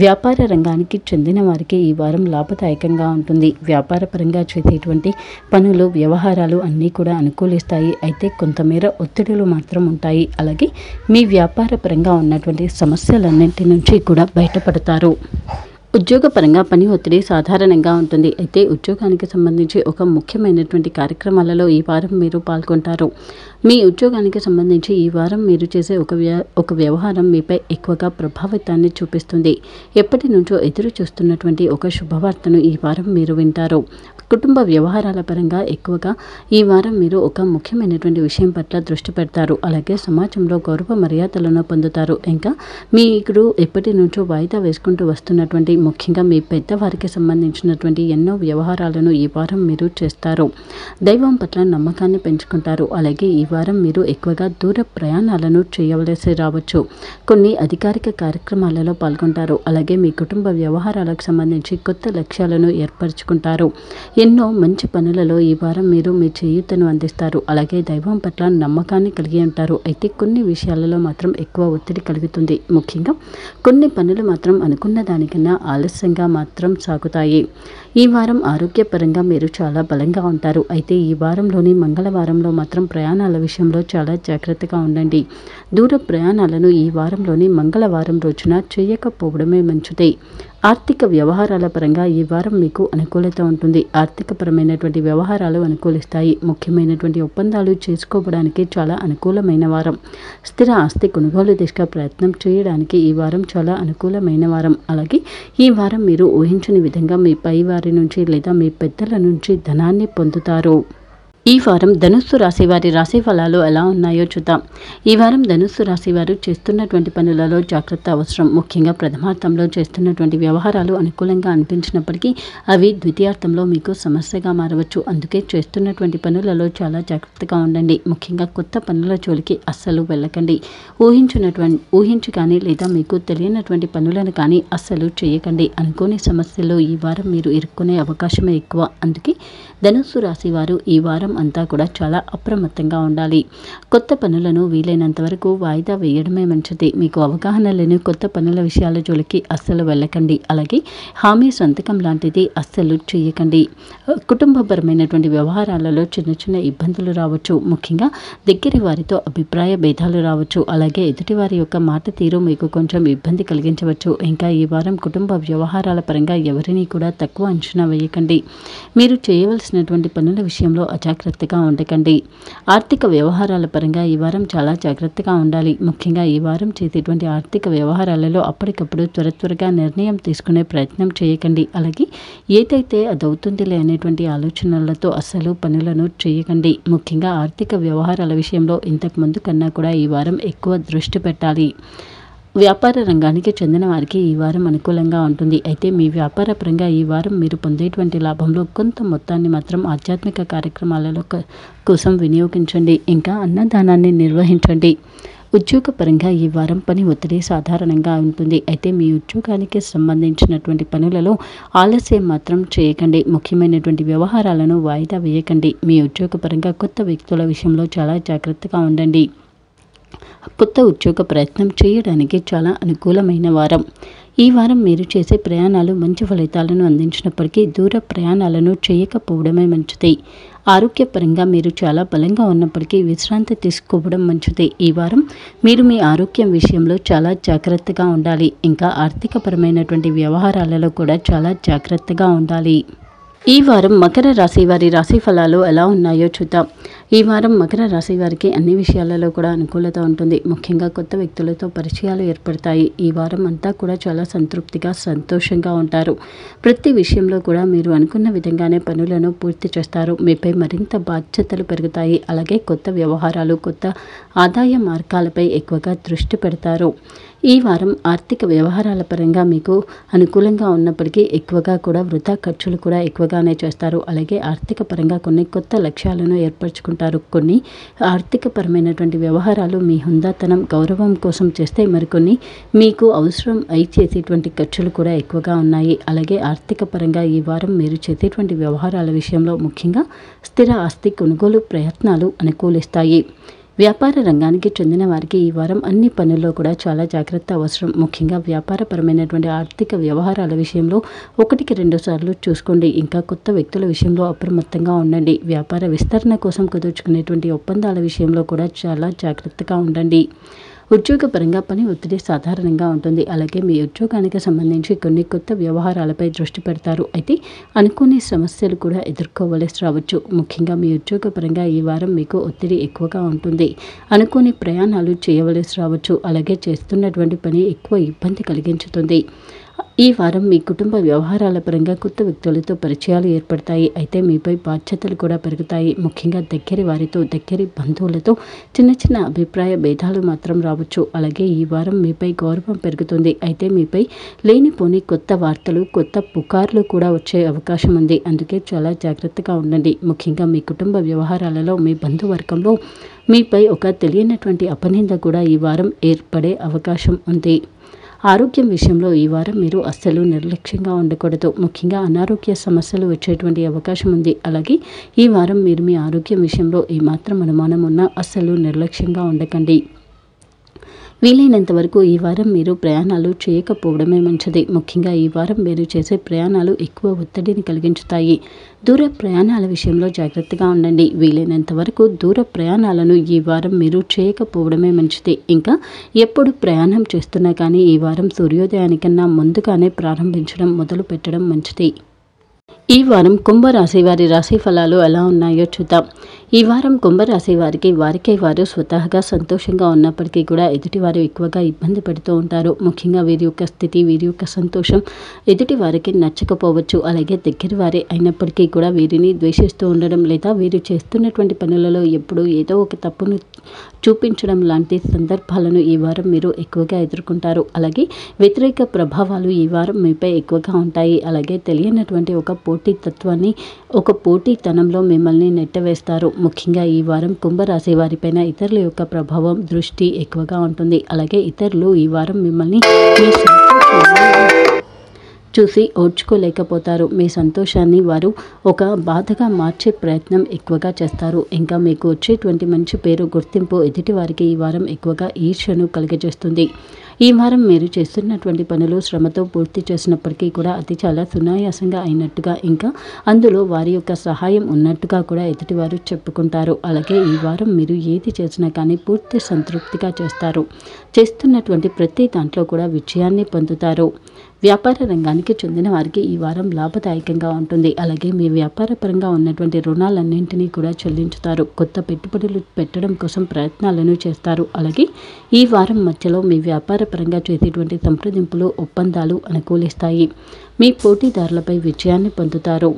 వ్యాపార రంగానికి చెందిన వారికి ఈ వారం లాభదాయకంగా ఉంటుంది. వ్యాపార పరంగా చేసేటువంటి పనులు, వ్యవహారాలు అన్నీ కూడా అనుకూలిస్తాయి. అయితే కొంతమేర ఒత్తిడులు మాత్రం ఉంటాయి. అలాగే మీ వ్యాపార పరంగా ఉన్నటువంటి సమస్యలన్నీ నుంచి కూడా బయటపడతారు. ఉద్యోగపరంగా పని ఒత్తిడి సాధారణంగా ఉంటుంది. అయితే ఉద్యోగానికి సంబంధించి ఒక ముఖ్యమైనటువంటి కార్యక్రమాలలో ఈ వారం మీరు పాల్గొంటారు. మీ ఉద్యోగానికి సంబంధించి ఈ వారం మీరు చేసే ఒక వ్యవహారం మీపై ఎక్కువగా ప్రభావితాన్ని చూపిస్తుంది. ఎప్పటి నుంచో ఎదురు చూస్తున్నటువంటి ఒక శుభవార్తను ఈ వారం మీరు వింటారు. కుటుంబ వ్యవహారాల పరంగా ఎక్కువగా ఈ వారం మీరు ఒక ముఖ్యమైనటువంటి విషయం పట్ల దృష్టి పెడతారు. అలాగే సమాజంలో గౌరవ మర్యాదలను పొందుతారు. ఇంకా మీరు ఎప్పటి నుంచో వాయిదా వేసుకుంటూ వస్తున్నటువంటి ముఖ్యంగా మీ పెద్దవారికి సంబంధించినటువంటి ఎన్నో వ్యవహారాలను ఈ వారం మీరు చేస్తారు. దైవం పట్ల నమ్మకాన్ని పెంచుకుంటారు. అలాగే ఈ వారం మీరు ఎక్కువగా దూర ప్రయాణాలను చేయవలసి రావచ్చు. కొన్ని అధికారిక కార్యక్రమాలలో పాల్గొంటారు. అలాగే మీ కుటుంబ వ్యవహారాలకు సంబంధించి కొత్త లక్ష్యాలను ఏర్పరచుకుంటారు. ఎన్నో మంచి పనులలో ఈ వారం మీరు మీ చేయూతను అందిస్తారు. అలాగే దైవం పట్ల నమ్మకాన్ని కలిగి ఉంటారు. అయితే కొన్ని విషయాలలో మాత్రం ఎక్కువ ఒత్తిడి కలుగుతుంది. ముఖ్యంగా కొన్ని పనులు మాత్రం అనుకున్న దానికన్నా ఆలస్యంగా మాత్రం సాగుతాయి. ఈ వారం ఆరోగ్యపరంగా మీరు చాలా బలంగా ఉంటారు. అయితే ఈ వారంలోని మంగళవారంలో మాత్రం ప్రయాణాల విషయంలో చాలా జాగ్రత్తగా ఉండండి. దూర ప్రయాణాలను ఈ వారంలోని మంగళవారం రోజున చేయకపోవడమే మంచిది. ఆర్థిక వ్యవహారాల పరంగా ఈ వారం మీకు అనుకూలత ఉంటుంది. ఆర్థికపరమైనటువంటి వ్యవహారాలు అనుకూలిస్తాయి. ముఖ్యమైనటువంటి ఒప్పందాలు చేసుకోవడానికి చాలా అనుకూలమైన వారం. స్థిర ఆస్తి కొనుగోలు దిశగా ప్రయత్నం చేయడానికి ఈ వారం చాలా అనుకూలమైన వారం. అలాగే ఈ వారం మీరు ఊహించని విధంగా మీ పై వారి నుంచి లేదా మీ పెద్దల నుంచి ధనాన్ని పొందుతారు. ఈ వారం ధనుస్సు రాశి వారి రాశి ఫలాలు ఎలా ఉన్నాయో చూద్దాం. ఈ వారం ధనుస్సు రాశి వారు చేస్తున్నటువంటి పనులలో జాగ్రత్త అవసరం. ముఖ్యంగా ప్రథమార్థంలో చేస్తున్నటువంటి వ్యవహారాలు అనుకూలంగా అనిపించినప్పటికీ అవి ద్వితీయార్థంలో మీకు సమస్యగా మారవచ్చు. అందుకే చేస్తున్నటువంటి పనులలో చాలా జాగ్రత్తగా ఉండండి. ముఖ్యంగా కొత్త పనుల జోలికి అస్సలు వెళ్ళకండి. ఊహించి కానీ లేదా మీకు తెలియనటువంటి పనులను కానీ అస్సలు చేయకండి. అనుకోని సమస్యల్లో ఈ వారం మీరు ఇరుక్కునే అవకాశమే ఎక్కువ. అందుకే ధనుస్సు రాశి వారు ఈ వారం అంతా కూడా చాలా అప్రమత్తంగా ఉండాలి. కొత్త పనులను వీలైనంత వరకు వాయిదా వేయడమే మంచిది. మీకు అవగాహన లేని కొత్త పనుల విషయాల జోలికి అస్సలు వెళ్ళకండి. అలాగే హామీ సంతకం లాంటిది అస్సలు చేయకండి. కుటుంబపరమైనటువంటి వ్యవహారాలలో చిన్న చిన్న ఇబ్బందులు రావచ్చు. ముఖ్యంగా దగ్గరి వారితో అభిప్రాయ భేదాలు రావచ్చు. అలాగే ఎదుటివారి యొక్క మాట తీరు మీకు కొంచెం ఇబ్బంది కలిగించవచ్చు. ఇంకా ఈ వారం కుటుంబ వ్యవహారాల పరంగా ఎవరిని కూడా తక్కువ అంచనా వేయకండి. మీరు చేయవలసినటువంటి పనుల విషయంలో అజాగ్రత్తగా ఉండకండి. ఆర్థిక వ్యవహారాల పరంగా ఈ వారం చాలా జాగ్రత్తగా ఉండాలి. ముఖ్యంగా ఈ వారం చేసేటువంటి ఆర్థిక వ్యవహారాలలో అప్పటికప్పుడు త్వరగా నిర్ణయం తీసుకునే ప్రయత్నం చేయకండి. అలాగే ఏదైతే అదవుతుందిలే అనేటువంటి ఆలోచనలతో అస్సలు పనులను చేయకండి. ముఖ్యంగా ఆర్థిక వ్యవహారాల విషయంలో ఇంతకు ముందు కన్నా కూడా ఈ వారం ఎక్కువ దృష్టి పెట్టాలి. వ్యాపార రంగానికి చెందిన వారికి ఈ వారం అనుకూలంగా ఉంటుంది. అయితే మీ వ్యాపార పరంగా ఈ వారం మీరు పొందేటువంటి లాభంలో కొంత మొత్తాన్ని మాత్రం ఆధ్యాత్మిక కార్యక్రమాలలో కోసం వినియోగించండి. ఇంకా అన్నదానాన్ని నిర్వహించండి. ఉద్యోగపరంగా ఈ వారం పని ఒత్తిడి సాధారణంగా ఉంటుంది. అయితే మీ ఉద్యోగానికి సంబంధించినటువంటి పనులలో ఆలస్యం మాత్రం చేయకండి. ముఖ్యమైనటువంటి వ్యవహారాలను వాయిదా వేయకండి. మీ ఉద్యోగపరంగా కొత్త వ్యక్తుల విషయంలో చాలా జాగ్రత్తగా ఉండండి. కొత్త ఉద్యోగ ప్రయత్నం చేయడానికి చాలా అనుకూలమైన వారం. ఈ వారం మీరు చేసే ప్రయాణాలు మంచి ఫలితాలను అందించినప్పటికీ దూర ప్రయాణాలను చేయకపోవడమే మంచిది. ఆరోగ్యపరంగా మీరు చాలా బలంగా ఉన్నప్పటికీ విశ్రాంతి తీసుకోవడం మంచిది. ఈ వారం మీరు మీ ఆరోగ్యం విషయంలో చాలా జాగ్రత్తగా ఉండాలి. ఇంకా ఆర్థికపరమైనటువంటి వ్యవహారాలలో కూడా చాలా జాగ్రత్తగా ఉండాలి. ఈ వారం మకర రాశి వారి రాశి ఫలాలు ఎలా ఉన్నాయో చూద్దాం. ఈ వారం మకర రాశి వారికి అన్ని విషయాలలో కూడా అనుకూలత ఉంటుంది. ముఖ్యంగా కొత్త వ్యక్తులతో పరిచయాలు ఏర్పడతాయి. ఈ వారం అంతా కూడా చాలా సంతృప్తిగా సంతోషంగా ఉంటారు. ప్రతి విషయంలో కూడా మీరు అనుకున్న విధంగానే పనులను పూర్తి చేస్తారు. మీపై మరింత బాధ్యతలు పెరుగుతాయి. అలాగే కొత్త వ్యవహారాలు, కొత్త ఆదాయ మార్గాలపై ఎక్కువగా దృష్టి పెడతారు. ఈ వారం ఆర్థిక వ్యవహారాల పరంగా మీకు అనుకూలంగా ఉన్నప్పటికీ ఎక్కువగా కూడా వృధా ఖర్చులు కూడా ఎక్కువగానే చేస్తారు. అలాగే ఆర్థిక పరంగా కొన్ని కొత్త లక్ష్యాలను ఏర్పరచుకుంటారు. కొన్ని ఆర్థిక పరమైనటువంటి వ్యవహారాలు మీ హుందాతనం, గౌరవం కోసం చేస్తే మరికొన్ని మీకు అవసరం అయి చేసేటువంటి ఖర్చులు కూడా ఎక్కువగా ఉన్నాయి. అలాగే ఆర్థిక పరంగా ఈ వారం మీరు చేసేటువంటి వ్యవహారాల విషయంలో ముఖ్యంగా స్థిర ఆస్తి కొనుగోలు ప్రయత్నాలు అనుకూలిస్తాయి. వ్యాపార రంగానికి చెందిన వారికి ఈ వారం అన్ని పనుల్లో కూడా చాలా జాగ్రత్త అవసరం. ముఖ్యంగా వ్యాపారపరమైనటువంటి ఆర్థిక వ్యవహారాల విషయంలో 1-2 సార్లు చూసుకోండి. ఇంకా కొత్త వ్యక్తుల విషయంలో అప్రమత్తంగా ఉండండి. వ్యాపార విస్తరణ కోసం కుదుర్చుకునేటువంటి ఒప్పందాల విషయంలో కూడా చాలా జాగ్రత్తగా ఉండండి. ఉద్యోగపరంగా పని ఒత్తిడి సాధారణంగా ఉంటుంది. అలాగే మీ ఉద్యోగానికి సంబంధించి కొన్ని కొత్త వ్యవహారాలపై దృష్టి పెడతారు. అయితే అనుకోని సమస్యలు కూడా ఎదుర్కోవలసి రావచ్చు. ముఖ్యంగా మీ ఉద్యోగపరంగా ఈ వారం మీకు ఒత్తిడి ఎక్కువగా ఉంటుంది. అనుకోని ప్రయాణాలు చేయవలసి రావచ్చు. అలాగే చేస్తున్నటువంటి పని ఎక్కువ ఇబ్బంది కలిగించుతుంది. ఈ వారం మీ కుటుంబ వ్యవహారాల పరంగా కొత్త వ్యక్తులతో పరిచయాలు ఏర్పడతాయి. అయితే మీపై బాధ్యతలు కూడా పెరుగుతాయి. ముఖ్యంగా దగ్గరి వారితో, దగ్గరి బంధువులతో చిన్న చిన్న అభిప్రాయ భేదాలు మాత్రం రావచ్చు. అలాగే ఈ వారం మీపై గౌరవం పెరుగుతుంది. అయితే మీపై లేనిపోని కొత్త వార్తలు, కొత్త పుకార్లు కూడా వచ్చే అవకాశం ఉంది. అందుకే చాలా జాగ్రత్తగా ఉండండి. ముఖ్యంగా మీ కుటుంబ వ్యవహారాలలో, మీ బంధువర్గంలో మీపై ఒక తెలియనటువంటి అపనింద కూడా ఈ వారం ఏర్పడే అవకాశం ఉంది. ఆరోగ్యం విషయంలో ఈ వారం మీరు అస్సలు నిర్లక్ష్యంగా ఉండకూడదు. ముఖ్యంగా అనారోగ్య సమస్యలు వచ్చేటువంటి అవకాశం ఉంది. అలాగే ఈ వారం మీరు మీ ఆరోగ్యం విషయంలో ఏమాత్రం అనుమానం ఉన్నా అస్సలు నిర్లక్ష్యంగా ఉండకండి. వీలైనంత వరకు ఈ వారం మీరు ప్రయాణాలు చేయకపోవడమే మంచిది. ముఖ్యంగా ఈ వారం మీరు చేసే ప్రయాణాలు ఎక్కువ ఒత్తిడిని కలిగించుతాయి. దూర ప్రయాణాల విషయంలో జాగ్రత్తగా ఉండండి. వీలైనంత వరకు దూర ప్రయాణాలను ఈ వారం మీరు చేయకపోవడమే మంచిది. ఇంకా ఎప్పుడు ప్రయాణం చేస్తున్నా కానీ ఈ వారం సూర్యోదయానికన్నా ముందుగానే ప్రారంభించడం, మొదలు పెట్టడం మంచిది. ఈ వారం కుంభరాశి వారి రాశి ఫలాలు ఎలా ఉన్నాయో చూద్దాం. ఈ వారం కుంభరాశి వారికి వారు స్వతహాగా సంతోషంగా ఉన్నప్పటికీ కూడా ఎదుటివారు ఎక్కువగా ఇబ్బంది పెడుతూ ఉంటారు. ముఖ్యంగా వీరి యొక్క స్థితి, వీరి యొక్క సంతోషం ఎదుటి వారికి నచ్చకపోవచ్చు. అలాగే దగ్గరి వారే అయినప్పటికీ కూడా వీరిని ద్వేషిస్తూ ఉండడం, లేదా వీరు చేస్తున్నటువంటి పనులలో ఎప్పుడూ ఏదో ఒక తప్పును చూపించడం లాంటి సందర్భాలను ఈ వారం మీరు ఎక్కువగా ఎదుర్కొంటారు. అలాగే వ్యతిరేక ప్రభావాలు ఈ వారం మీపై ఎక్కువగా ఉంటాయి. అలాగే తెలియనటువంటి ఒక పోటీతత్వాన్ని, ఒక పోటీతనంలో మిమ్మల్ని నెట్టవేస్తారు. ముఖ్యంగా ఈ వారం కుంభరాశి వారిపైన ఇతరుల యొక్క ప్రభావం, దృష్టి ఎక్కువగా ఉంటుంది. అలాగే ఇతరులు ఈ వారం మిమ్మల్ని మీ సంతోషాన్ని చూసి ఓర్చుకోలేకపోతారు. మీ సంతోషాన్ని వారు ఒక బాధగా మార్చే ప్రయత్నం ఎక్కువగా చేస్తారు. ఇంకా మీకు వచ్చేటువంటి మంచి పేరు, గుర్తింపు ఎదుటి వారికి ఈ వారం ఎక్కువగా ఈర్ష్యను కలిగజేస్తుంది. ఈ వారం మీరు చేస్తున్నటువంటి పనులు శ్రమతో పూర్తి చేసినప్పటికీ కూడా అది చాలా సునాయాసంగా అయినట్టుగా, ఇంకా అందులో వారి యొక్క సహాయం ఉన్నట్టుగా కూడా ఎదుటివారు చెప్పుకుంటారు. అలాగే ఈ వారం మీరు ఏది చేసినా కానీ పూర్తి సంతృప్తిగా చేస్తారు. చేస్తున్నటువంటి ప్రతి దాంట్లో కూడా విజయాన్ని పొందుతారు. వ్యాపార రంగానికి చెందిన వారికి ఈ వారం లాభదాయకంగా ఉంటుంది. అలాగే మీ వ్యాపార పరంగా ఉన్నటువంటి రుణాలన్నింటినీ కూడా చెల్లించుతారు. కొత్త పెట్టుబడులు పెట్టడం కోసం ప్రయత్నాలను చేస్తారు. అలాగే ఈ వారం మధ్యలో మీ వ్యాపార పరంగా చేసేటువంటి సంప్రదింపులు, ఒప్పందాలు అనుకూలిస్తాయి. మీ పోటీదారులపై విజయాన్ని పొందుతారు.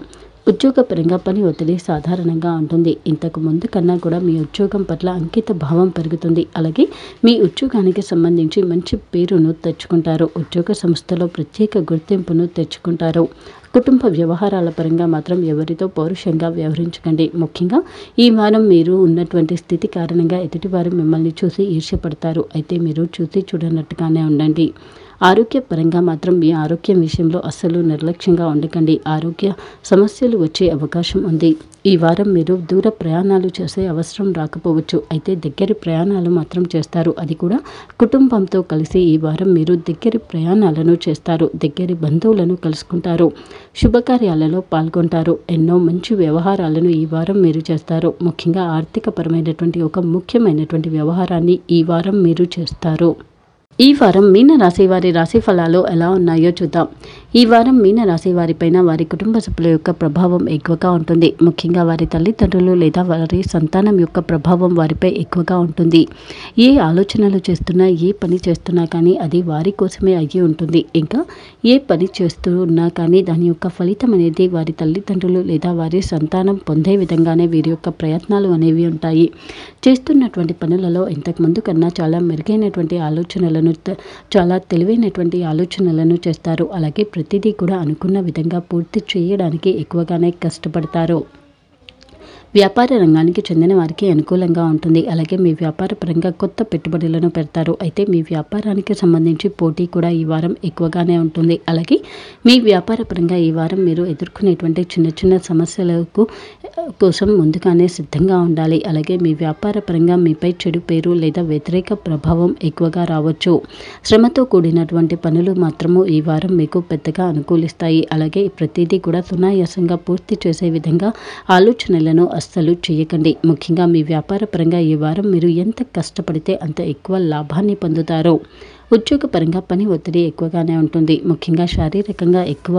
ఉద్యోగపరంగా పని ఒత్తిడి సాధారణంగా ఉంటుంది. ఇంతకు ముందు కన్నా కూడా మీ ఉద్యోగం పట్ల అంకిత భావం పెరుగుతుంది. అలాగే మీ ఉద్యోగానికి సంబంధించి మంచి పేరును తెచ్చుకుంటారు. ఉద్యోగ సంస్థలో ప్రత్యేక గుర్తింపును తెచ్చుకుంటారు. కుటుంబ వ్యవహారాల పరంగా మాత్రం ఎవరితో పౌరుషంగా వ్యవహరించకండి. ముఖ్యంగా ఈ వారం మీరు ఉన్నటువంటి స్థితి కారణంగా ఎదుటివారు మిమ్మల్ని చూసి ఈర్ష్యపడతారు. అయితే మీరు చూసి చూడనట్టుగానే ఉండండి. ఆరోగ్యపరంగా మాత్రం మీ ఆరోగ్యం విషయంలో అస్సలు నిర్లక్ష్యంగా ఉండకండి. ఆరోగ్య సమస్యలు వచ్చే అవకాశం ఉంది. ఈ వారం మీరు దూర ప్రయాణాలు చేసే అవసరం రాకపోవచ్చు. అయితే దగ్గరి ప్రయాణాలు మాత్రం చేస్తారు. అది కూడా కుటుంబంతో కలిసి ఈ వారం మీరు దగ్గరి ప్రయాణాలను చేస్తారు. దగ్గరి బంధువులను కలుసుకుంటారు. శుభకార్యాలలో పాల్గొంటారు. ఎన్నో మంచి వ్యవహారాలను ఈ వారం మీరు చేస్తారు. ముఖ్యంగా ఆర్థికపరమైనటువంటి ఒక ముఖ్యమైనటువంటి వ్యవహారాన్ని ఈ వారం మీరు చేస్తారు. ఈ వారం మీన రాశి వారి రాశి ఫలాలు ఎలా ఉన్నాయో చూద్దాం. ఈ వారం మీన రాశి వారిపైన వారి కుటుంబ సభ్యుల యొక్క ప్రభావం ఎక్కువగా ఉంటుంది. ముఖ్యంగా వారి తల్లిదండ్రులు లేదా వారి సంతానం యొక్క ప్రభావం వారిపై ఎక్కువగా ఉంటుంది. ఏ ఆలోచనలు చేస్తున్నా, ఏ పని చేస్తున్నా కానీ అది వారి కోసమే అయ్యి ఉంటుంది. ఇంకా ఏ పని చేస్తున్నా కానీ దాని యొక్క ఫలితం అనేది వారి తల్లిదండ్రులు లేదా వారి సంతానం పొందే విధంగానే వీరి యొక్క ప్రయత్నాలు అనేవి ఉంటాయి. చేస్తున్నటువంటి పనులలో ఇంతకుముందు కన్నా చాలా మెరుగైనటువంటి ఆలోచనలను, చాలా తెలివైనటువంటి ఆలోచనలను చేస్తారు. అలాగే ప్రతిదీ కూడా అనుకున్న విధంగా పూర్తి చేయడానికి ఎక్కువగానే కష్టపడతారు. వ్యాపార రంగానికి చెందిన వారికి అనుకూలంగా ఉంటుంది. అలాగే మీ వ్యాపార పరంగా కొత్త పెట్టుబడులను పెడతారు. అయితే మీ వ్యాపారానికి సంబంధించి పోటీ కూడా ఈ వారం ఎక్కువగానే ఉంటుంది. అలాగే మీ వ్యాపార పరంగా ఈ వారం మీరు ఎదుర్కొనేటువంటి చిన్న చిన్న సమస్యలకు కోసం ముందుగానే సిద్ధంగా ఉండాలి. అలాగే మీ వ్యాపార పరంగా మీపై చెడు పేరు లేదా వ్యతిరేక ప్రభావం ఎక్కువగా రావచ్చు. శ్రమతో కూడినటువంటి పనులు మాత్రము ఈ వారం మీకు పెద్దగా అనుకూలిస్తాయి. అలాగే ప్రతిదీ కూడా సునాయాసంగా పూర్తి చేసే విధంగా ఆలోచనలను అస్సలు చేయకండి. ముఖ్యంగా మీ వ్యాపార పరంగా ఈ వారం మీరు ఎంత కష్టపడితే అంత ఎక్కువ లాభాన్ని పొందుతారు. ఉద్యోగపరంగా పని ఒత్తిడి ఎక్కువగానే ఉంటుంది. ముఖ్యంగా శారీరకంగా ఎక్కువ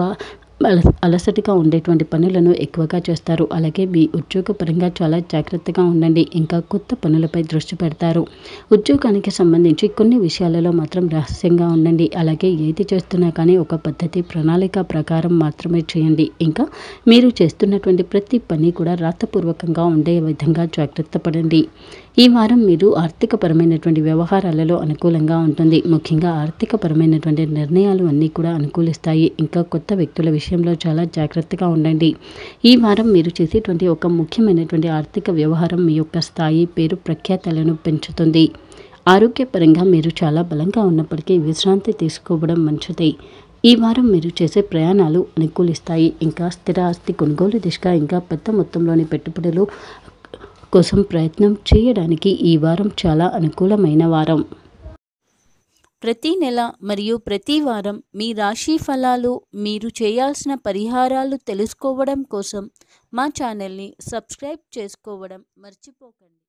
అలసటగా ఉండేటువంటి పనులను ఎక్కువగా చేస్తారు. అలాగే మీ ఉద్యోగపరంగా చాలా జాగ్రత్తగా ఉండండి. ఇంకా కొత్త పనులపై దృష్టి పెడతారు. ఉద్యోగానికి సంబంధించి కొన్ని విషయాలలో మాత్రం రహస్యంగా ఉండండి. అలాగే ఏది చేస్తున్నా కానీ ఒక పద్ధతి ప్రణాళిక ప్రకారం మాత్రమే చేయండి. ఇంకా మీరు చేస్తున్నటువంటి ప్రతి పని కూడా రాతపూర్వకంగా ఉండే విధంగా జాగ్రత్త పడండి. ఈ వారం మీరు ఆర్థికపరమైనటువంటి వ్యవహారాలలో అనుకూలంగా ఉంటుంది. ముఖ్యంగా ఆర్థికపరమైనటువంటి నిర్ణయాలు అన్నీ కూడా అనుకూలిస్తాయి. ఇంకా కొత్త వ్యక్తుల విషయంలో చాలా జాగ్రత్తగా ఉండండి. ఈ వారం మీరు చేసేటువంటి ఒక ముఖ్యమైనటువంటి ఆర్థిక వ్యవహారం మీ యొక్క స్థాయి, పేరు, ప్రఖ్యాతలను పెంచుతుంది. ఆరోగ్యపరంగా మీరు చాలా బలంగా ఉన్నప్పటికీ విశ్రాంతి తీసుకోవడం మంచిది. ఈ వారం మీరు చేసే ప్రయాణాలు అనుకూలిస్తాయి. ఇంకా స్థిర ఆస్తి కొనుగోలు దిశగా ఇంకా పెద్ద మొత్తంలోని పెట్టుబడులు కోసం ప్రయత్నం చేయడానికి ఈ వారం చాలా అనుకూలమైన వారం. ప్రతి నెల మరియు ప్రతి వారం మీ రాశి ఫలాలు, మీరు చేయాల్సిన పరిహారాలు తెలుసుకోవడం కోసం మా ఛానల్ని సబ్స్క్రైబ్ చేసుకోవడం మర్చిపోకండి.